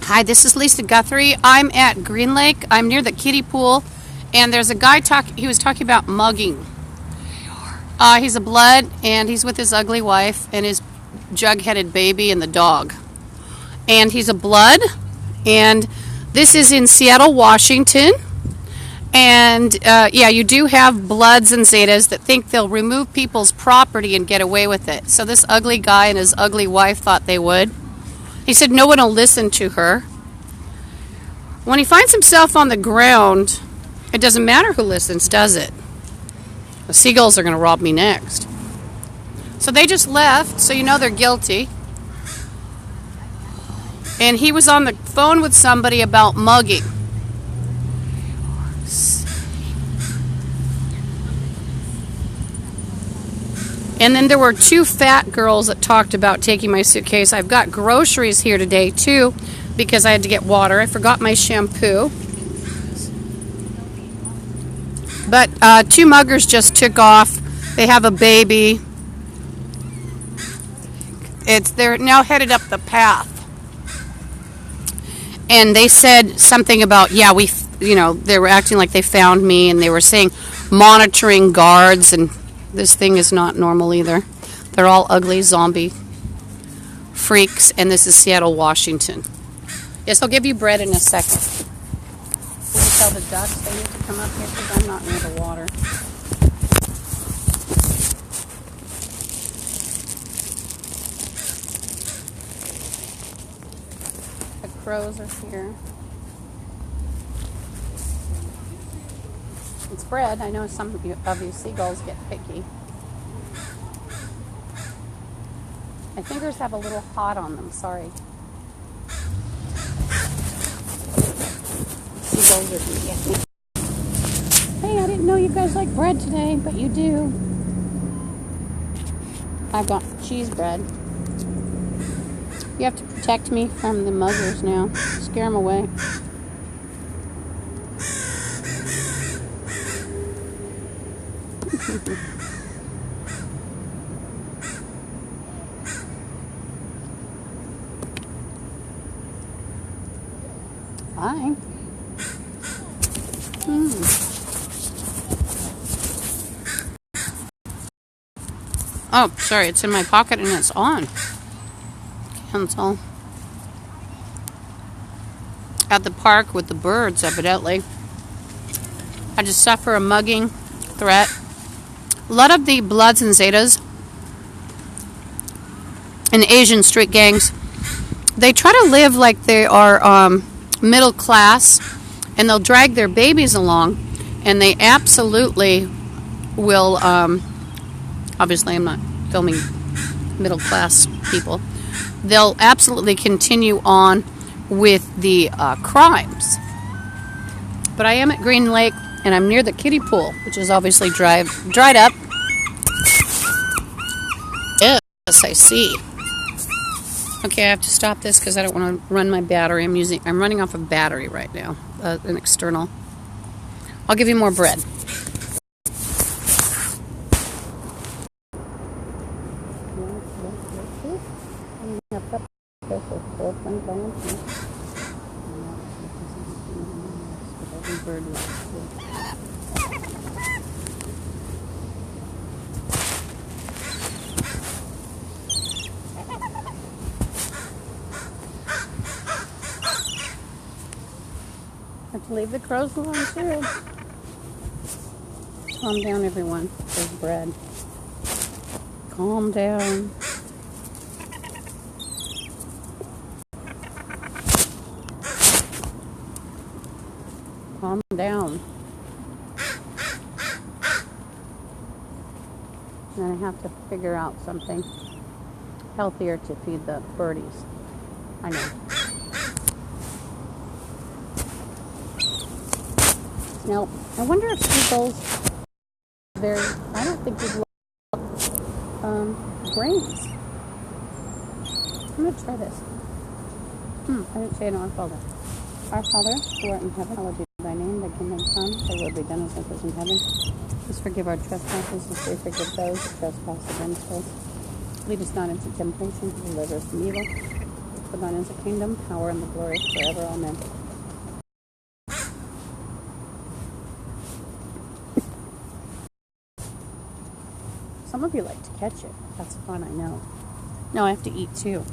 Hi, this is Lisa Guthrie. I'm at Green Lake. I'm near the kiddie pool, and there's a guy he was talking about mugging. He's a blood, and he's with his ugly wife and his jug-headed baby and the dog. And he's a blood, and this is in Seattle, Washington. And yeah, you do have bloods and zetas that think they'll remove people's property and get away with it. So this ugly guy and his ugly wife thought they would. He said no one will listen to her. When he finds himself on the ground, it doesn't matter who listens, does it? The seagulls are going to rob me next. So they just left, so you know they're guilty. And he was on the phone with somebody about mugging. And then there were two fat girls that talked about taking my suitcase. I've got groceries here today, too, because I had to get water. I forgot my shampoo. But two muggers just took off. They have a baby. They're now headed up the path. And they said something about, yeah, they were acting like they found me, and they were saying monitoring guards, and this thing is not normal either. They're all ugly zombie freaks, and this is Seattle, Washington. Yes, I'll give you bread in a second. Will you tell the ducks they need to come up here because I'm not near the water. The crows are here. It's bread. I know some of you seagulls get picky. My fingers have a little hot on them, sorry. Seagulls are going to get me. Hey, I didn't know you guys like bread today, but you do. I've got cheese bread. You have to protect me from the muggers now. Scare them away. Hi. Oh, sorry, it's in my pocket and it's on. Cancel. At the park with the birds, evidently. I just suffer a mugging threat. A lot of the Bloods and Zetas and Asian street gangs, they try to live like they are middle class, and they'll drag their babies along, and they absolutely will, obviously I'm not filming middle class people, they'll absolutely continue on with the crimes. But I am at Green Lake, and I'm near the kiddie pool, which is obviously dried up. Yes, I see. Okay, I have to stop this because I don't want to run my battery. I'm running off a battery right now, an external. I'll give you more bread. Have to leave the crows alone too. Calm down, everyone. There's bread. Calm down. Calm down. And then I have to figure out something healthier to feed the birdies. I know. Now, I wonder if seagulls, I don't think they'd like brains. I'm going to try this. I didn't say it on Our Father. Our Father, who art in heaven, hallowed be thy name, thy kingdom come, thy will be done as it is in heaven. Please forgive our trespasses as we forgive those who trespass against us. Lead us not into temptation, but deliver us from evil. For thine is the kingdom, power, and the glory forever. Amen. Some of you like to catch it. That's fun, I know. No, I have to eat too.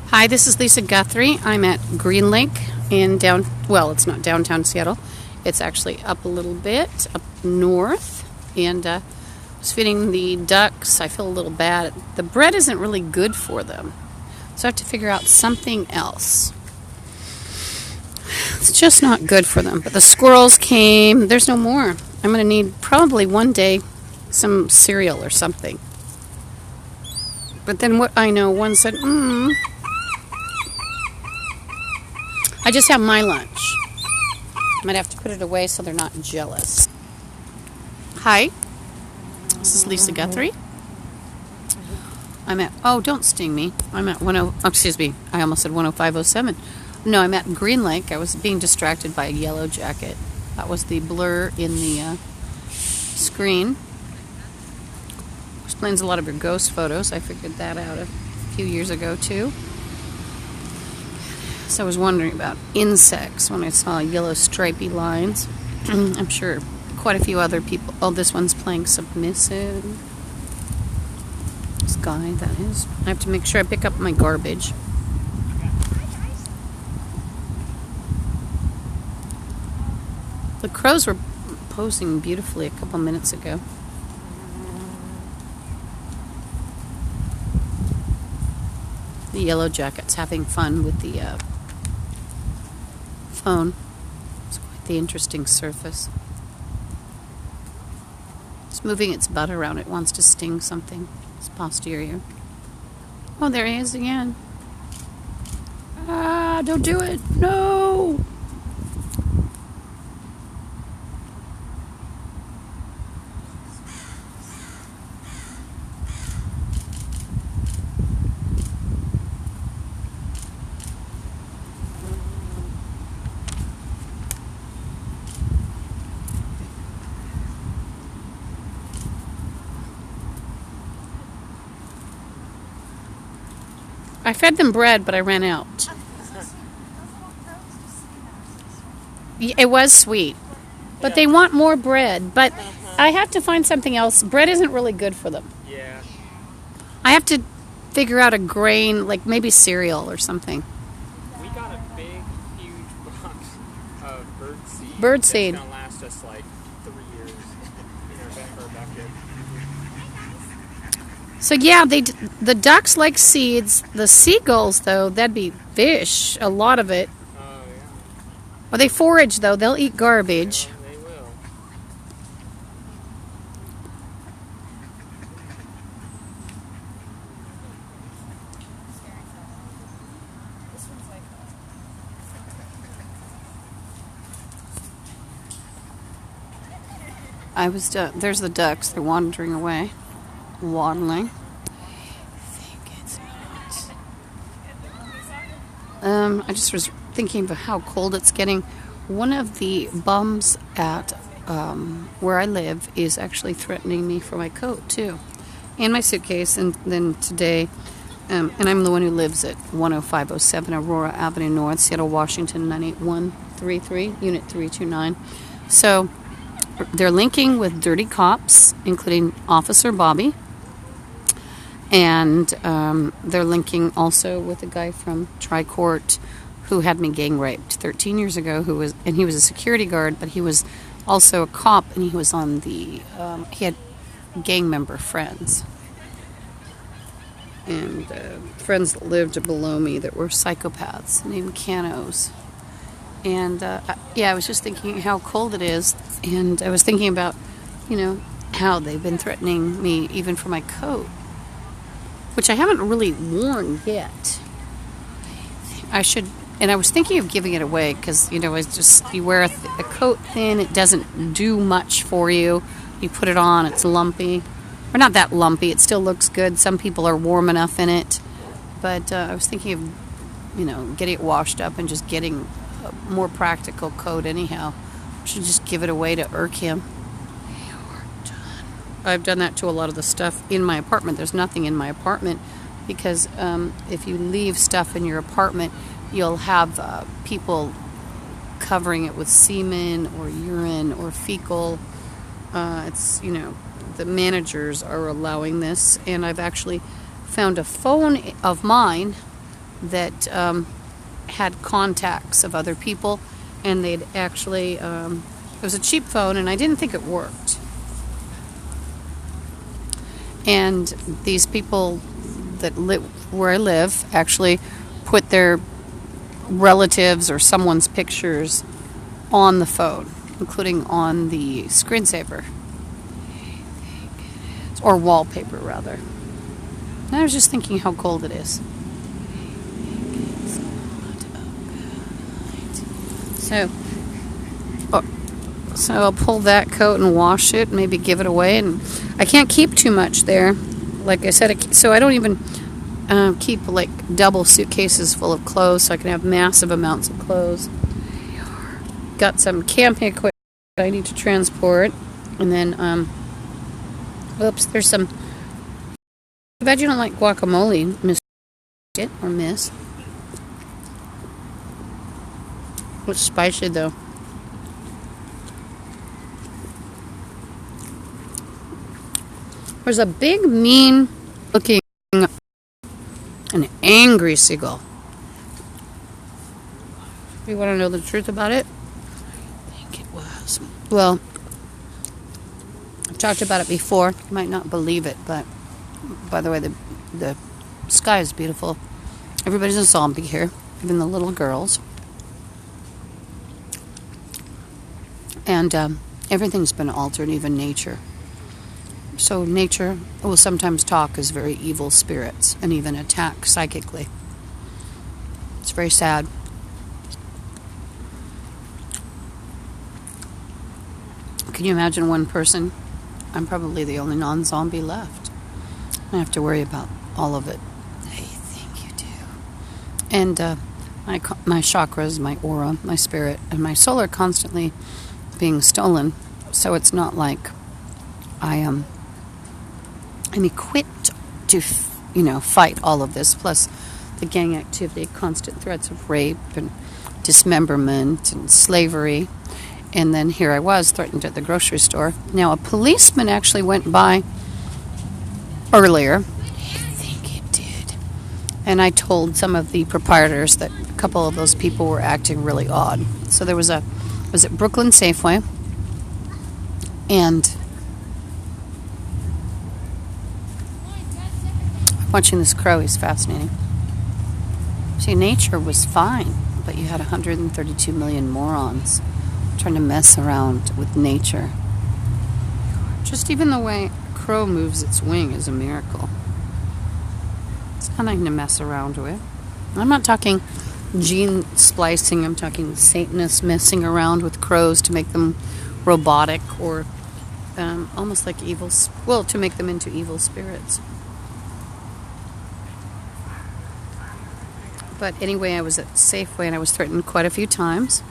Hi, this is Lisa Guthrie. I'm at Green Lake in well, it's not downtown Seattle. It's actually up a little bit, up north. And I was feeding the ducks. I feel a little bad. The bread isn't really good for them. So I have to figure out something else. It's just not good for them. But the squirrels came. There's no more. I'm going to need probably one day some cereal or something. But then what I know, one said, I just have my lunch. Might have to put it away so they're not jealous. Hi, this is Lisa Guthrie. I'm at, don't sting me. I'm at excuse me, I almost said 10507. No, I'm at Green Lake. I was being distracted by a yellow jacket. That was the blur in the screen. Explains a lot of your ghost photos. I figured that out a few years ago too. So I was wondering about insects when I saw yellow stripy lines. I'm sure quite a few other people. Oh, this one's playing submissive. This guy, that is. I have to make sure I pick up my garbage. The crows were posing beautifully a couple minutes ago. The yellow jacket's having fun with the phone. It's quite the interesting surface. It's moving its butt around. It wants to sting something. Its posterior. Oh, there he is again. Ah, don't do it. No! I fed them bread, but I ran out. It was sweet. But they want more bread. But I have to find something else. Bread isn't really good for them. Yeah. I have to figure out a grain, like maybe cereal or something. We got a big, huge box of birdseed. Birdseed. It's going to last us like 3 years in our bucket. So yeah, the ducks like seeds. The seagulls, though, that'd be fish, a lot of it. Oh, yeah. Well, they forage, though. They'll eat garbage. Yeah, they will. There's the ducks. They're wandering away. Waddling. I just was thinking of how cold it's getting. One of the bums at where I live is actually threatening me for my coat too, and my suitcase. And then today, and I'm the one who lives at 10507 Aurora Avenue North, Seattle, Washington 98133, Unit 329. So they're linking with dirty cops, including Officer Bobby. And they're linking also with a guy from Tri-Court who had me gang raped 13 years ago. He was a security guard, but he was also a cop, and he was on the. He had gang member friends, and friends that lived below me that were psychopaths named Canos. And I was just thinking how cold it is, and I was thinking about, how they've been threatening me even for my coat, which I haven't really worn yet. I should And I was thinking of giving it away because, you know, it's just, you wear a coat thin, it doesn't do much for you. You put it on, it's lumpy. Or not that lumpy, it still looks good. Some people are warm enough in it. But I was thinking of, you know, getting it washed up and just getting a more practical coat anyhow. I should just give it away to Urkham. I've done that to a lot of the stuff in my apartment. There's nothing in my apartment because if you leave stuff in your apartment, you'll have people covering it with semen or urine or fecal. It's, you know, the managers are allowing this, and I've actually found a phone of mine that had contacts of other people, and they'd actually, it was a cheap phone, and I didn't think it worked. And these people that live where I live actually put their relatives or someone's pictures on the phone, including on the screensaver. Or wallpaper, rather. And I was just thinking how cold it is. So I'll pull that coat and wash it, maybe give it away. And I can't keep too much there. Like I said, so I don't even keep like double suitcases full of clothes, so I can have massive amounts of clothes. Got some camping equipment I need to transport. And then, oops, there's some. I bet you don't like guacamole, Miss or Miss. It's spicy though. There's a big, mean looking, an angry seagull. You want to know the truth about it? I think it was. Well, I've talked about it before. You might not believe it, but by the way, the sky is beautiful. Everybody's a zombie here, even the little girls. And everything's been altered, even nature. So nature will sometimes talk as very evil spirits and even attack psychically. It's very sad. Can you imagine one person? I'm probably the only non-zombie left. I have to worry about all of it. I think you do. And my chakras, my aura, my spirit, and my soul are constantly being stolen. So it's not like I'm equipped to, fight all of this. Plus the gang activity, constant threats of rape and dismemberment and slavery. And then here I was, threatened at the grocery store. Now, a policeman actually went by earlier. I think it did. And I told some of the proprietors that a couple of those people were acting really odd. So there was was it Brooklyn Safeway? And watching this crow is fascinating. See, nature was fine, but you had 132 million morons trying to mess around with nature. Just even the way a crow moves its wing is a miracle. It's nothing to mess around with. I'm not talking gene splicing. I'm talking Satanists messing around with crows to make them robotic or almost like evil, to make them into evil spirits. But anyway, I was at Safeway and I was threatened quite a few times.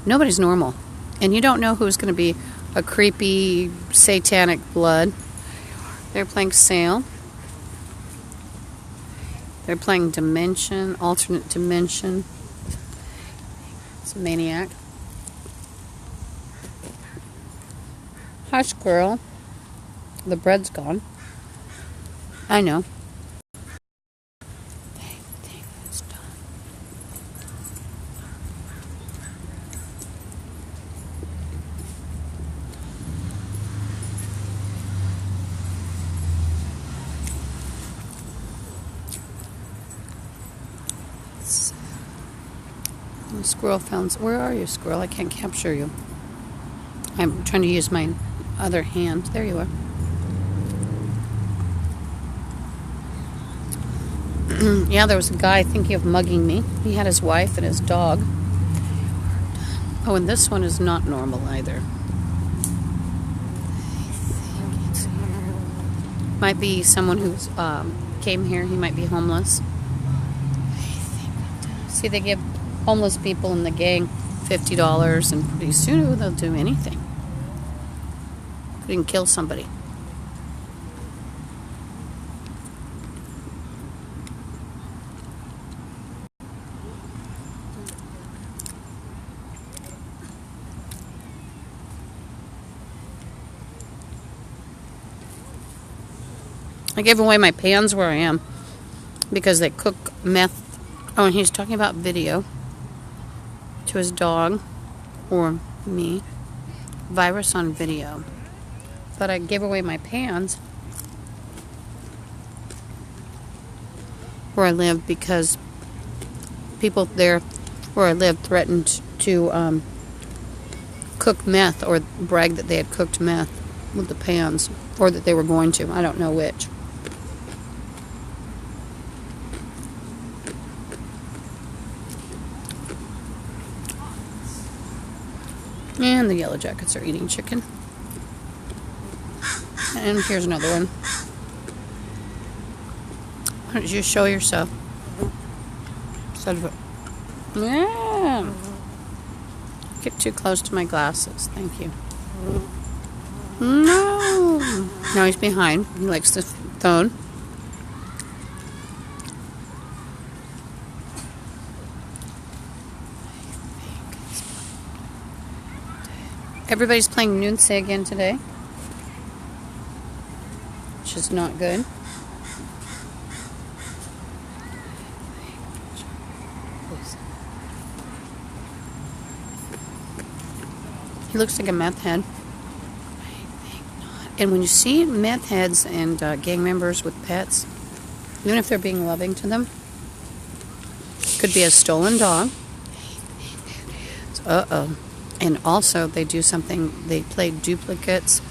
Nobody's normal. And you don't know who's going to be a creepy, satanic blood. They're playing Sale. They're playing Dimension, Alternate Dimension. It's a maniac. Hush, girl. The bread's gone. I know. Squirrel found. Where are you, squirrel? I can't capture you. I'm trying to use my other hand. There you are. Yeah, there was a guy thinking of mugging me. He had his wife and his dog. Oh, and this one is not normal either. Might be someone who came here. He might be homeless. See, they give homeless people in the gang $50, and pretty soon they'll do anything. They can kill somebody. I gave away my pans where I am because they cook meth. Oh, and he's talking about video to his dog or me. Virus on video. But I gave away my pans where I live because people there where I live threatened to cook meth or brag that they had cooked meth with the pans, or that they were going to. I don't know which. And the yellow jackets are eating chicken. And here's another one. Why don't you show yourself? Yeah. Get too close to my glasses. Thank you. No. Now he's behind. He likes the phone. Everybody's playing Nunce again today, which is not good. He looks like a meth head. And when you see meth heads and gang members with pets, even if they're being loving to them, could be a stolen dog. Uh-oh. And also, they do something, they play duplicates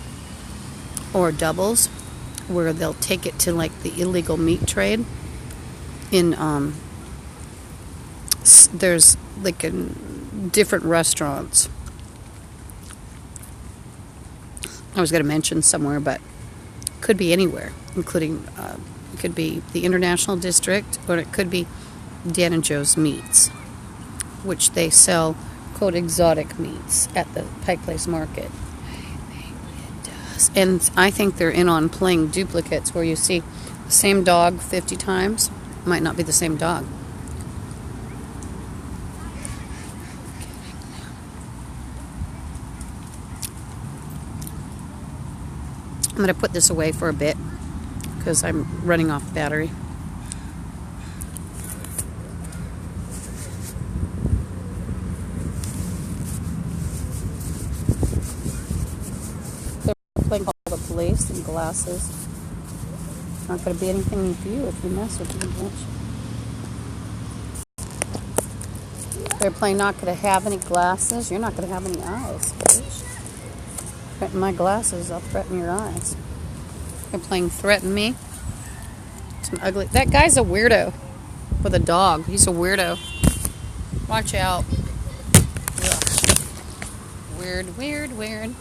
or doubles, where they'll take it to, like, the illegal meat trade. There's, like, in different restaurants. I was going to mention somewhere, but could be anywhere, including, it could be the International District, or it could be Dan and Joe's Meats, which they sell quote exotic meats at the Pike Place Market. It does. And I think they're in on playing duplicates, where you see the same dog 50 times. It might not be the same dog. I'm going to put this away for a bit because I'm running off battery. Playing all the police and glasses. Not going to be anything with you if you mess with me. They're playing not going to have any glasses. You're not going to have any eyes, bitch. Threaten my glasses, I'll threaten your eyes. They're playing threaten me. It's an ugly. That guy's a weirdo with a dog. He's a weirdo. Watch out. Ugh. Weird, weird, weird.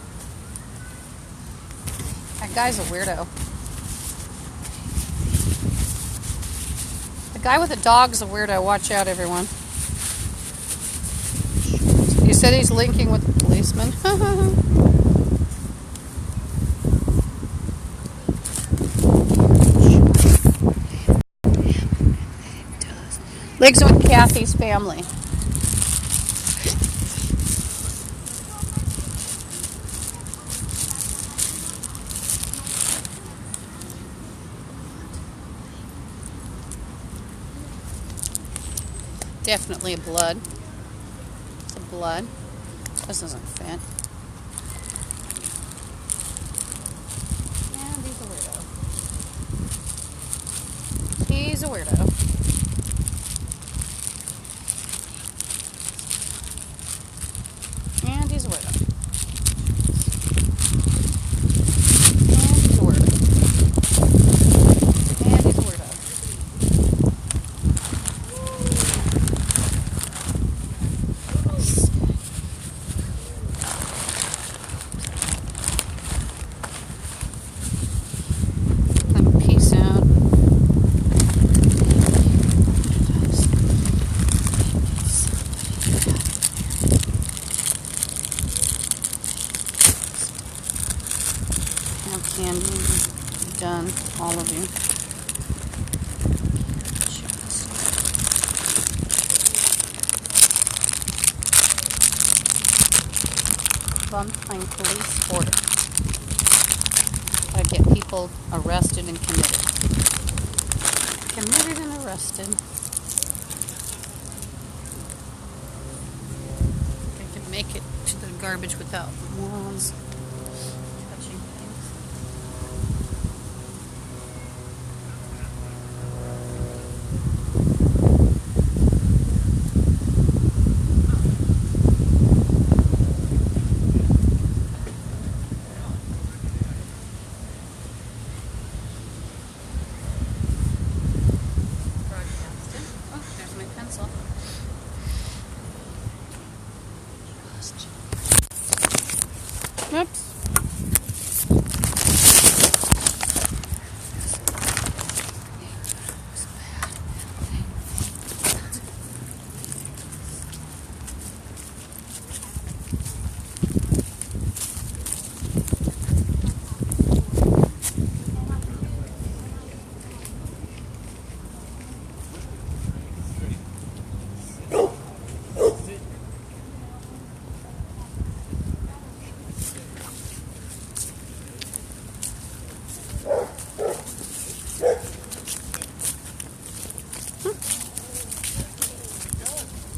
That guy's a weirdo. The guy with the dog's a weirdo. Watch out, everyone. He said he's linking with the policeman. Lives with Kathy's family. Definitely a blood. It's a blood. This doesn't fit. And he's a weirdo. He's a weirdo. And he's a weirdo. And he's a weirdo. And he's a weirdo. done, all of you. Frontline police order. Gotta get people arrested and committed. Committed and arrested. I can make it to the garbage without morons touching things. Broadcasting. Oh, there's my pencil. Oops.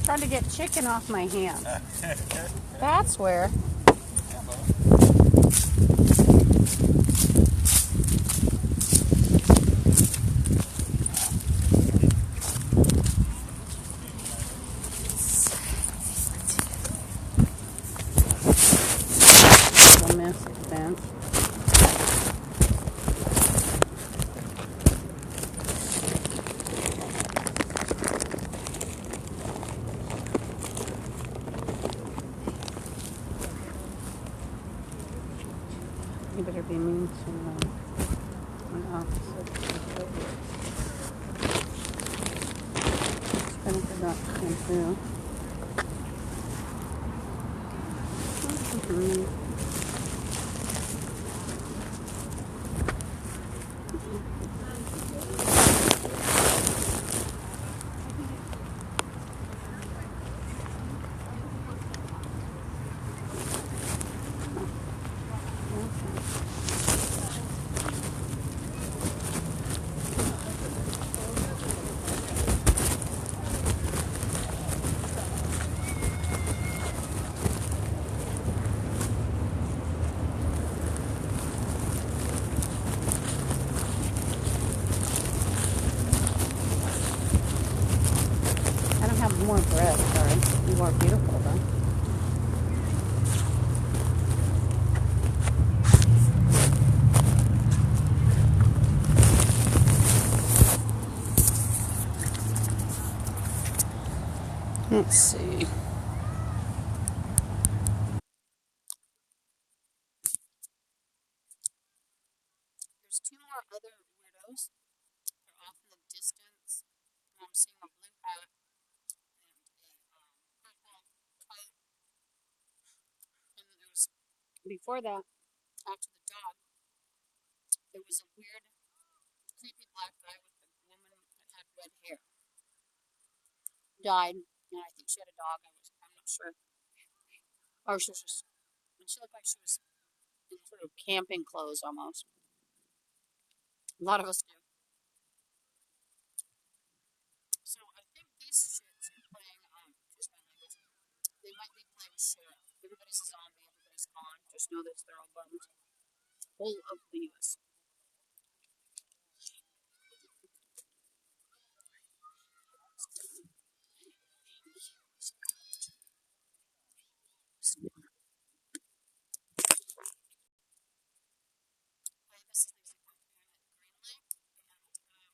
Trying to get chicken off my hand. That's where. A mess expense. You better be mean to an officer. Just kind of forgot to come through. I don't have more bread, sorry. You are beautiful, though. Let's see. There's two more other weirdos. They're off in the distance. I'm seeing a blue hat and a purple coat. And there was, before that, after the dog, there was a weird, creepy black guy with a woman that had red hair. Died, and I think she had a dog. I'm not sure. Or she was, she looked like she was in sort of camping clothes almost. A lot of us do. So I think these shits are playing, excuse my language, they might be playing sheriff. Everybody's a zombie, everybody's gone. Just know that they're all bummed. Whole of the U.S. This is Green Lake,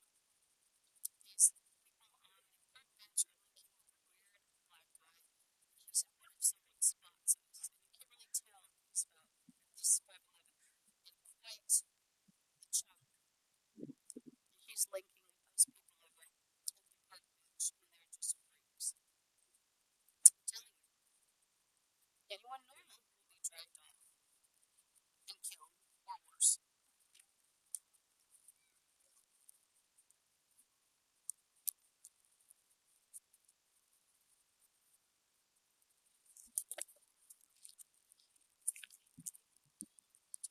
and these people on the park bench are looking at the weird black guy. He's at one of someone's spots, and you can't really tell. He's about, this is 5'11", and quite the chunk. And he's linking with those people over at the park bench, and they're just freaks. I'm telling you. Anyone normal will be dragged